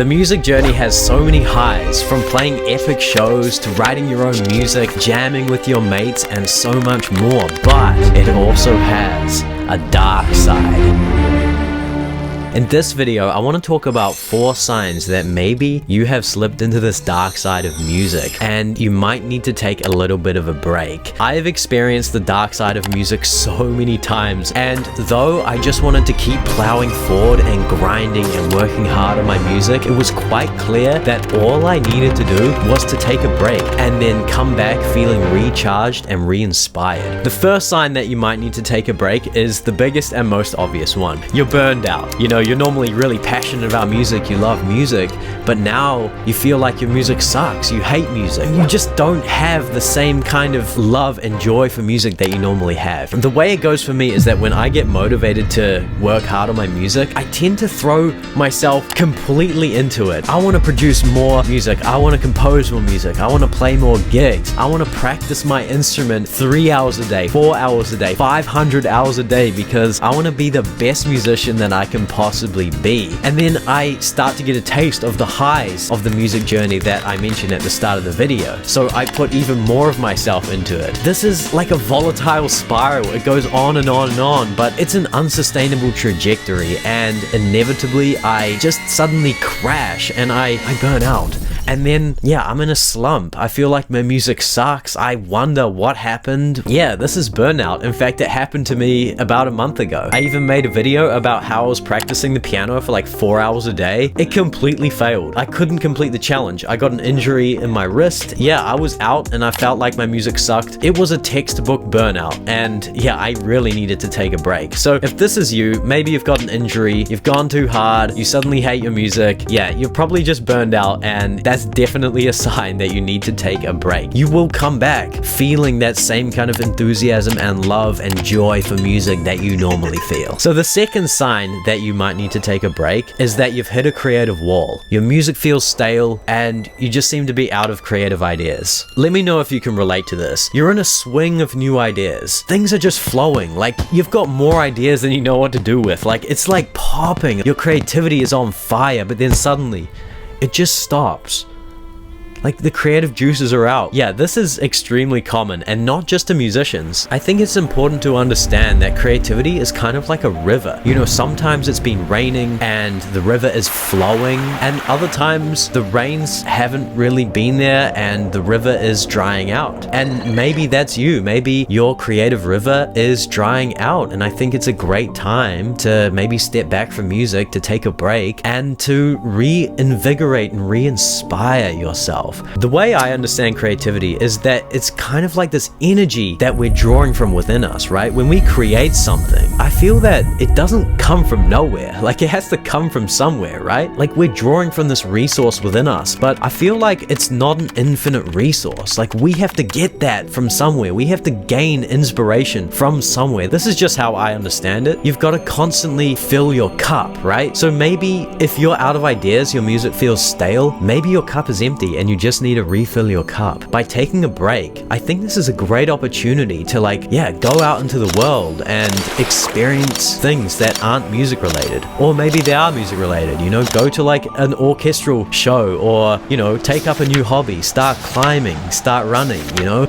The music journey has so many highs, from playing epic shows to writing your own music, jamming with your mates, and so much more, but it also has a dark side. In this video, I want to talk about 4 signs that maybe you have slipped into this dark side of music and you might need to take a little bit of a break. I have experienced the dark side of music so many times, and though I just wanted to keep plowing forward and grinding and working hard on my music, it was quite clear that all I needed to do was to take a break and then come back feeling recharged and re-inspired. The first sign that you might need to take a break is the biggest and most obvious one. You're burned out. You're normally really passionate about music, you love music, but now you feel like your music sucks, you hate music. You just don't have the same kind of love and joy for music that you normally have. And the way it goes for me is that when I get motivated to work hard on my music, I tend to throw myself completely into it. I want to produce more music, I want to compose more music, I want to play more gigs, I want to practice my instrument 3 hours a day, 4 hours a day, 500 hours a day, because I want to be the best musician that I can possibly be. And then I start to get a taste of the highs of the music journey that I mentioned at the start of the video. So I put even more of myself into it. This is like a volatile spiral. It goes on and on and on, but it's an unsustainable trajectory, and inevitably I just suddenly crash and I burn out. And then, I'm in a slump. I feel like my music sucks. I wonder what happened. Yeah, this is burnout. In fact, it happened to me about a month ago. I even made a video about how I was practicing the piano for like 4 hours a day. It completely failed. I couldn't complete the challenge. I got an injury in my wrist. Yeah, I was out and I felt like my music sucked. It was a textbook burnout. And I really needed to take a break. So if this is you, maybe you've got an injury, you've gone too hard, you suddenly hate your music. Yeah, you're probably just burned out, and that's definitely a sign that you need to take a break. You will come back feeling that same kind of enthusiasm and love and joy for music that you normally feel. So the second sign that you might need to take a break is that you've hit a creative wall. Your music feels stale and you just seem to be out of creative ideas. Let me know if you can relate to this. You're in a swing of new ideas. Things are just flowing. Like, you've got more ideas than you know what to do with. Like, it's like popping. Your creativity is on fire, but then suddenly it just stops. Like, the creative juices are out. Yeah, this is extremely common, and not just to musicians. I think it's important to understand that creativity is kind of like a river. Sometimes it's been raining and the river is flowing, and other times the rains haven't really been there and the river is drying out. And maybe that's you. Maybe your creative river is drying out, and I think it's a great time to maybe step back from music, to take a break, and to reinvigorate and re-inspire yourself. The way I understand creativity is that it's kind of like this energy that we're drawing from within us, right? When we create something, I feel that it doesn't come from nowhere. Like, it has to come from somewhere, right? Like, we're drawing from this resource within us, but I feel like it's not an infinite resource. Like, we have to get that from somewhere. We have to gain inspiration from somewhere. This is just how I understand it. You've got to constantly fill your cup, right? So maybe if you're out of ideas, your music feels stale, maybe your cup is empty and you just need to refill your cup. By taking a break, I think this is a great opportunity to go out into the world and experience things that aren't music related. Or maybe they are music related, go to like an orchestral show, or, take up a new hobby, start climbing, start running,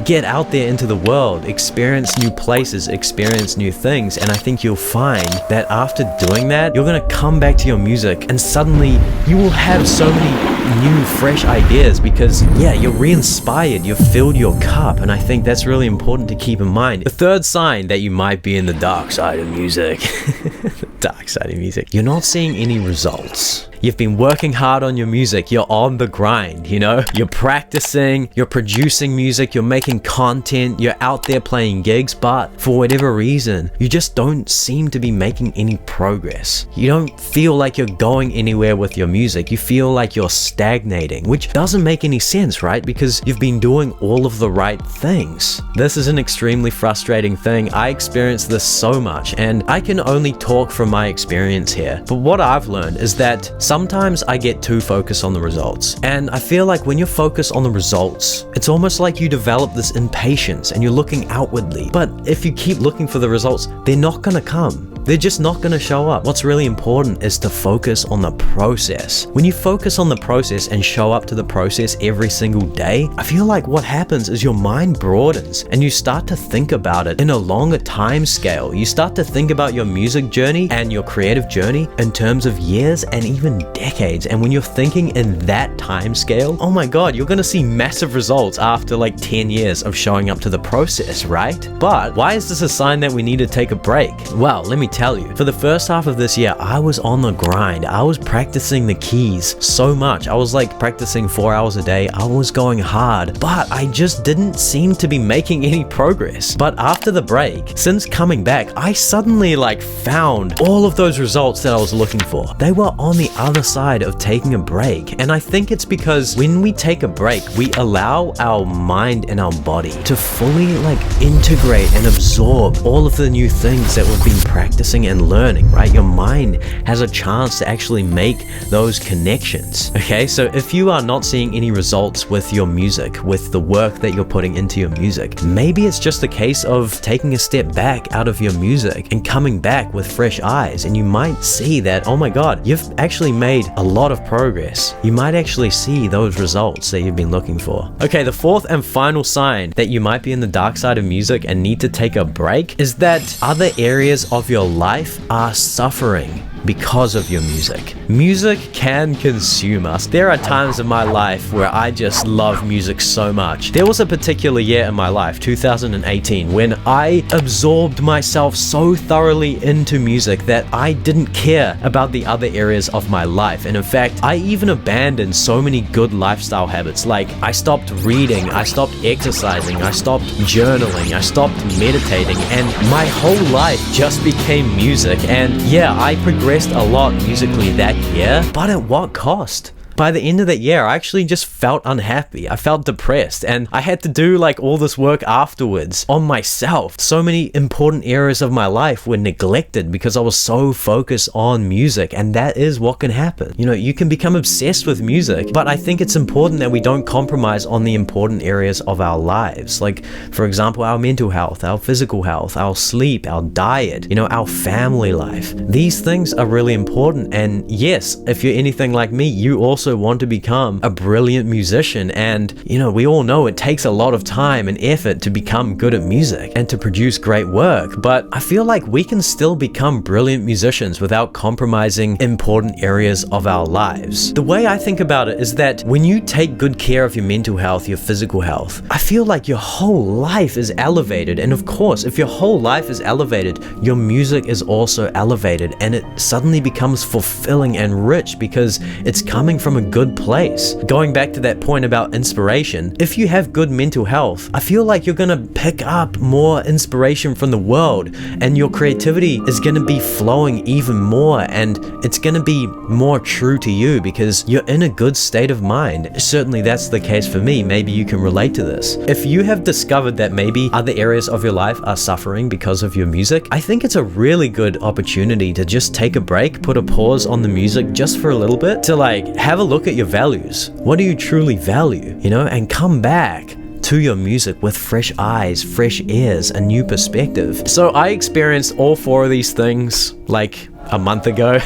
get out there into the world, experience new places, experience new things. And I think you'll find that after doing that, you're going to come back to your music and suddenly you will have so many new fresh ideas, because you're re-inspired, you've filled your cup. And I think that's really important to keep in mind. The third sign that you might be in the dark side of music the dark side of music, you're not seeing any results. You've been working hard on your music, you're on the grind, you're practicing, you're producing music, you're making content, you're out there playing gigs, but for whatever reason, you just don't seem to be making any progress. You don't feel like you're going anywhere with your music. You feel like you're stagnating, which doesn't make any sense, right? Because you've been doing all of the right things. This is an extremely frustrating thing. I experience this so much, and I can only talk from my experience here. But what I've learned is that sometimes I get too focused on the results. And I feel like when you're focused on the results, it's almost like you develop this impatience and you're looking outwardly. But if you keep looking for the results, they're not gonna come. They're just not going to show up. What's really important is to focus on the process. When you focus on the process and show up to the process every single day, I feel like what happens is your mind broadens and you start to think about it in a longer time scale. You start to think about your music journey and your creative journey in terms of years and even decades. And when you're thinking in that time scale, oh my God, you're going to see massive results after like 10 years of showing up to the process, right? But why is this a sign that we need to take a break? Well, let me tell you, for the first half of this year, I was on the grind. I was practicing the keys so much. I was like practicing 4 hours a day. I was going hard, but I just didn't seem to be making any progress. But after the break, since coming back, I suddenly like found all of those results that I was looking for. They were on the other side of taking a break. And I think it's because when we take a break, we allow our mind and our body to fully like integrate and absorb all of the new things that we've been practicing and learning, right? Your mind has a chance to actually make those connections. Okay, so if you are not seeing any results with your music, with the work that you're putting into your music, maybe it's just a case of taking a step back out of your music and coming back with fresh eyes, and you might see that, oh my God, you've actually made a lot of progress. You might actually see those results that you've been looking for. Okay, the fourth and final sign that you might be in the dark side of music and need to take a break is that other areas of your life are suffering because of your music. Music can consume us. There are times in my life where I just love music so much. There was a particular year in my life, 2018, when I absorbed myself so thoroughly into music that I didn't care about the other areas of my life. And in fact, I even abandoned so many good lifestyle habits. Like I stopped reading, I stopped exercising, I stopped journaling, I stopped meditating, and my whole life just became music. And yeah, I progressed a lot musically that year, but at what cost? By the end of that year, I actually just felt unhappy. I felt depressed, and I had to do like all this work afterwards on myself. So many important areas of my life were neglected because I was so focused on music, and that is what can happen. You know, you can become obsessed with music, but I think it's important that we don't compromise on the important areas of our lives. Like, for example, our mental health, our physical health, our sleep, our diet, you know, our family life. These things are really important, and yes, if you're anything like me, you also want to become a brilliant musician. And you know, we all know it takes a lot of time and effort to become good at music and to produce great work, but I feel like we can still become brilliant musicians without compromising important areas of our lives. The way I think about it is that when you take good care of your mental health, your physical health, I feel like your whole life is elevated. And of course, if your whole life is elevated, your music is also elevated, and it suddenly becomes fulfilling and rich because it's coming from a good place. Going back to that point about inspiration, if you have good mental health, I feel like you're gonna pick up more inspiration from the world, and your creativity is gonna be flowing even more, and it's gonna be more true to you because you're in a good state of mind. Certainly that's the case for me. Maybe you can relate to this. If you have discovered that maybe other areas of your life are suffering because of your music, I think it's a really good opportunity to just take a break, put a pause on the music just for a little bit, to like have a look at your values. What do you truly value, you know, and come back to your music with fresh eyes, fresh ears, a new perspective. So I experienced all four of these things like a month ago.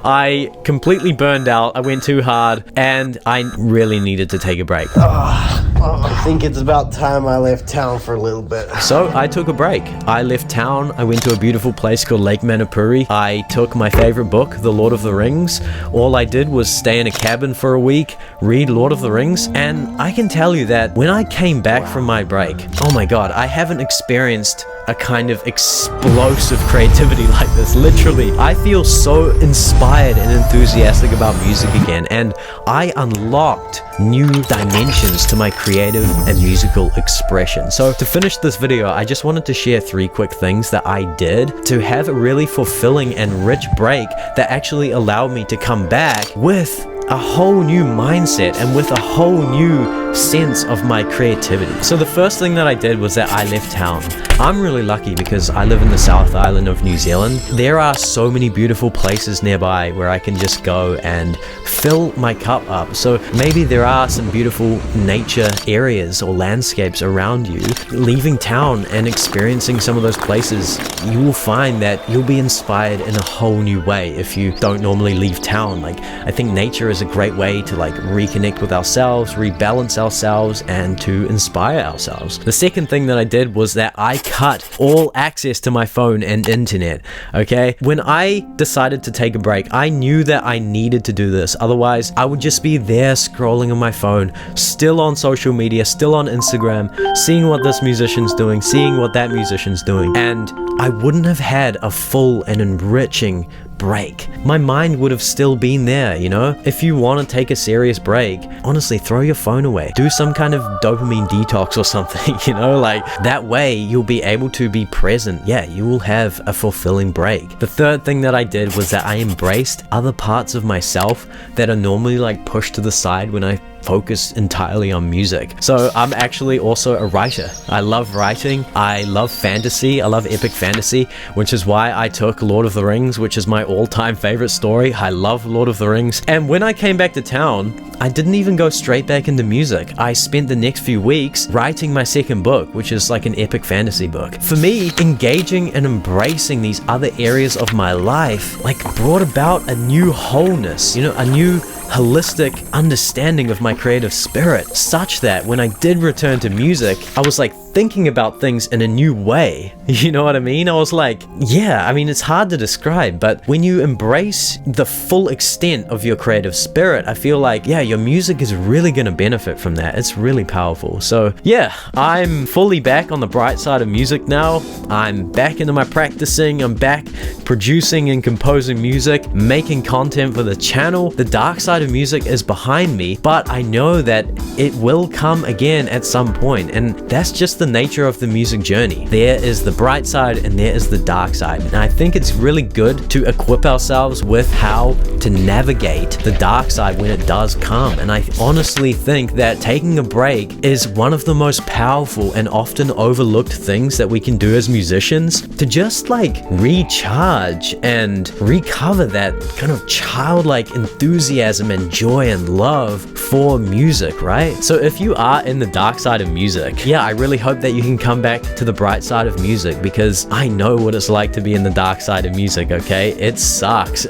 I completely burned out. I went too hard, and I really needed to take a break. I think it's about time I left town for a little bit. So I took a break. I left town. I went to a beautiful place called Lake Manapuri. I took my favorite book, The Lord of the Rings. All I did was stay in a cabin for a week, read Lord of the Rings, and I can tell you that when I came back from my break, oh my God, I haven't experienced a kind of explosive creativity like this. Literally, I feel so inspired and enthusiastic about music again, and I unlocked new dimensions to my creative and musical expression. So to finish this video, I just wanted to share 3 quick things that I did to have a really fulfilling and rich break that actually allowed me to come back with a whole new mindset and with a whole new sense of my creativity. So the first thing that I did was that I left town. I'm really lucky because I live in the South Island of New Zealand. There are so many beautiful places nearby where I can just go and fill my cup up. So maybe there are some beautiful nature areas or landscapes around you. Leaving town and experiencing some of those places, you will find that you'll be inspired in a whole new way if you don't normally leave town. Like, I think nature is a great way to like reconnect with ourselves, rebalance ourselves, and to inspire ourselves. The second thing that I did was that I cut all access to my phone and internet. Okay, when I decided to take a break, I knew that I needed to do this. Otherwise, I would just be there scrolling on my phone, still on social media, still on Instagram, seeing what this musician's doing, seeing what that musician's doing, and I wouldn't have had a full and enriching break. My mind would have still been there, you know? If you want to take a serious break, honestly, throw your phone away. Do some kind of dopamine detox or something, you know? Like, that way you'll be able to be present. Yeah, you will have a fulfilling break. The third thing that I did was that I embraced other parts of myself that are normally like pushed to the side when I focus entirely on music. So I'm actually also a writer. I love writing. I love fantasy. I love epic fantasy, which is why I took Lord of the Rings, which is my all-time favorite story. I love Lord of the Rings. And when I came back to town, I didn't even go straight back into music. I spent the next few weeks writing my second book, which is like an epic fantasy book. For me, engaging and embracing these other areas of my life like brought about a new wholeness, you know, a new holistic understanding of my creative spirit, such that when I did return to music, I was like thinking about things in a new way. You know what I mean? I was like, yeah, I mean, it's hard to describe, but when you embrace the full extent of your creative spirit, I feel like, yeah, your music is really going to benefit from that. It's really powerful. So yeah, I'm fully back on the bright side of music now. I'm back into my practicing. I'm back producing and composing music, making content for the channel. The dark side of music is behind me, but I know that it will come again at some point, and that's just the nature of the music journey. There is the bright side and there is the dark side, and I think it's really good to equip ourselves with how to navigate the dark side when it does come. And I honestly think that taking a break is one of the most powerful and often overlooked things that we can do as musicians to just like recharge and recover that kind of childlike enthusiasm and joy and love for music, right? So if you are in the dark side of music, yeah, I really hope that you can come back to the bright side of music, because I know what it's like to be in the dark side of music, okay? It sucks.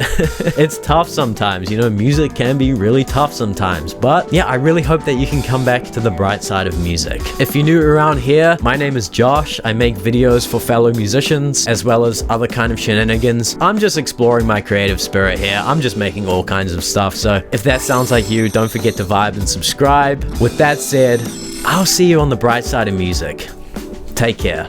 It's tough sometimes, you know, music can be really tough sometimes, but yeah, I really hope that you can come back to the bright side of music. If you're new around here, my name is Josh. I make videos for fellow musicians as well as other kind of shenanigans. I'm just exploring my creative spirit here. I'm just making all kinds of stuff. So if that sounds like you, don't forget to vibe and subscribe. With that said, I'll see you on the bright side of music. Take care.